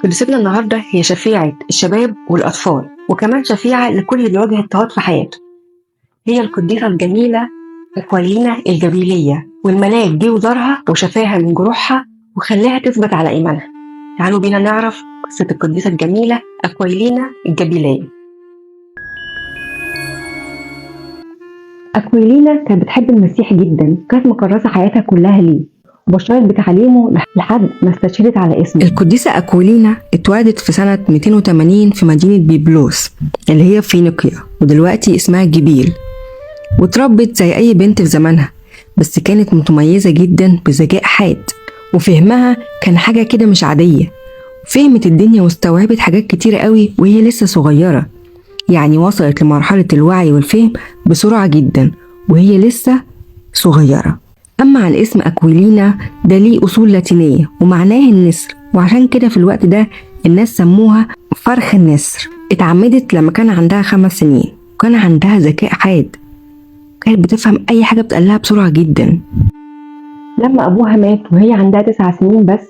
قديستنا النهاردة هي شفيعة الشباب والأطفال، وكمان شفيعة لكل اللي بيواجه اضطهاد في حياته. هي القديسة الجميلة أكويلينا الجبيلية، والملاك جه وزارها وشفاها من جروحها وخلاها تثبت على إيمانها. تعالوا بينا نعرف قصة القديسة الجميلة أكويلينا الجبيلية. أكويلينا كانت بتحب المسيح جدا، كانت مكرسة حياتها كلها ليه وبشرت بتعليمه لحد ما استشهدت على اسمه. القديسة أكويلينا اتولدت في سنة 280 في مدينة بيبلوس اللي هي فينيقيا ودلوقتي اسمها جبيل، واتربت زي أي بنت في زمانها، بس كانت متميزة جدا بذكاء حاد، وفهمها كان حاجة كده مش عادية. فهمت الدنيا واستوعبت حاجات كتيرة قوي وهي لسه صغيرة، يعني وصلت لمرحلة الوعي والفهم بسرعة جدا وهي لسه صغيرة. أما عن اسم أكويلينا ده ليه أصول لاتينية ومعناه النسر، وعشان كده في الوقت ده الناس سموها فرخ النسر. اتعمدت لما كان عندها 5 سنين، وكان عندها ذكاء حاد، كانت بتفهم أي حاجة بتقالها بسرعة جدا. لما أبوها مات وهي عندها 9 سنين بس،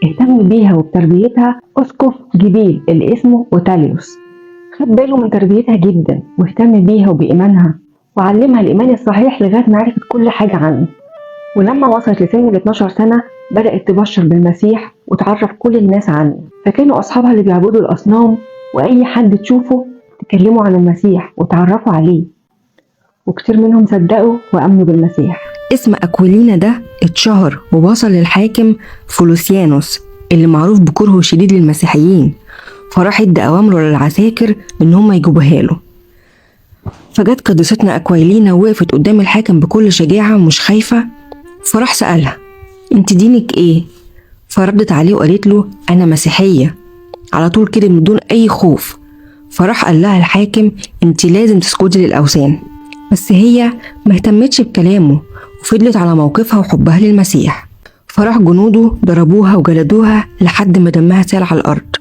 اهتم بيها وبتربيتها أسقف جبيل اللي اسمه أوتاليوس. خد باله من تربيتها جدا واهتم بيها وبإيمانها، وعلمها الإيمان الصحيح لغاية ما عرفت كل حاجة عنه. ولما وصلت لسن 12 سنة بدأت تبشر بالمسيح وتعرف كل الناس عنه، فكانوا أصحابها اللي بيعبدوا الأصنام وأي حد تشوفه تكلموا عن المسيح وتعرفوا عليه، وكتير منهم صدقوا وأمنوا بالمسيح. اسم أكويلينا ده اتشهر ووصل للحاكم فولوسيانوس اللي معروف بكرهه شديد للمسيحيين، فراح ادى أوامره للعساكر إن هم يجيبوها له. فجت قديستنا أكويلينا ووقفت قدام الحاكم بكل شجاعة ومش خايفة، فراح سألها انت دينك ايه؟ فردت عليه وقالت له انا مسيحية، على طول كده من دون اي خوف. فراح قال لها الحاكم انت لازم تسجدي للأوثان، بس هي ما اهتمتش بكلامه وفضلت على موقفها وحبها للمسيح. فراح جنوده ضربوها وجلدوها لحد ما دمها سال على الأرض،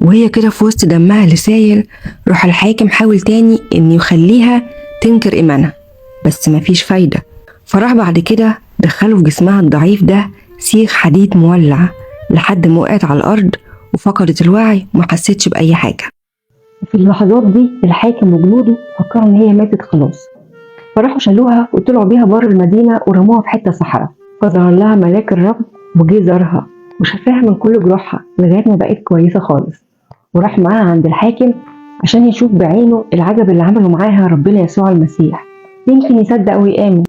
وهي كده في وسط دمها اللي سايل راح الحاكم حاول تاني انه يخليها تنكر إيمانها، بس مفيش فايدة. فراح بعد كده دخلوا في جسمها الضعيف ده سيخ حديد مولع لحد ما وقعت على الأرض وفقدت الوعي وما حستش بأي حاجة. وفي اللحظات دي الحاكم وجنوده فكروا إن هي ماتت خلاص، فراحوا شالوها وطلعوا بيها بره المدينة ورموها في حتة صحراء. فظهر لها ملاك الرب وجه زارها وشفاها من كل جروحها لغاية ما بقت كويسة خالص، وراح معاها عند الحاكم عشان يشوف بعينه العجب اللي عمله معاها ربنا يسوع المسيح، يمكن يصدق ويآمن.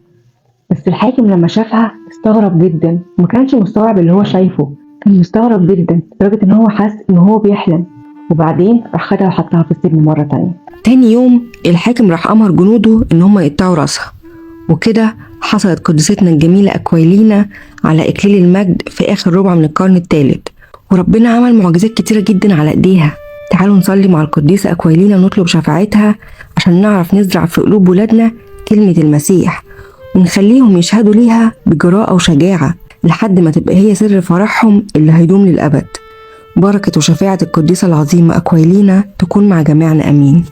بس الحاكم لما شافها استغرب جدا، وما كانش مستوعب اللي هو شايفه، كان مستغرب جدا لدرجة ان هو حس ان هو بيحلم. وبعدين راح خدها وحطها في السجن مرة تانية. تاني يوم الحاكم راح أمر جنوده ان هم يقطعوا راسها، وكده حصلت قديستنا الجميلة أكويلينا على إكليل المجد في آخر ربع من القرن الثالث، وربنا عمل معجزات كتيرة جدا على إيديها. تعالوا نصلي مع القديسة أكويلينا ونطلب شفاعتها عشان نعرف نزرع في قلوب ولادنا كلمة المسيح، ونخليهم يشهدوا ليها بجراءة وشجاعة لحد ما تبقى هي سر فرحهم اللي هيدوم للأبد. بركة وشفاعة القديسة العظيمة أكويلينا تكون مع جميعنا، أمين.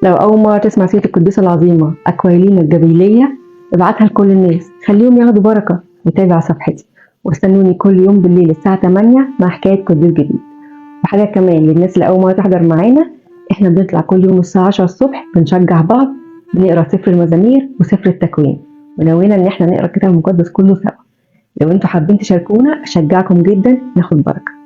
لو أول مرة تسمع سيرة القديسة العظيمة أكويلينا الجبيلية ابعتها لكل الناس، خليهم ياخدوا بركة. وتابع صفحتي واستنوني كل يوم بالليل الساعة 8 مع حكاية قديس جديد. وحاجة كمان للناس اللي أول مرة تحضر معانا، احنا بنطلع كل يوم الساعة 10 الصبح بنشجع بعض، بنقرا سفر المزامير وسفر التكوين، ونوينا ان احنا نقرا الكتاب المقدس كله سوا. لو انتوا حابين تشاركونا اشجعكم جدا ناخد بركه.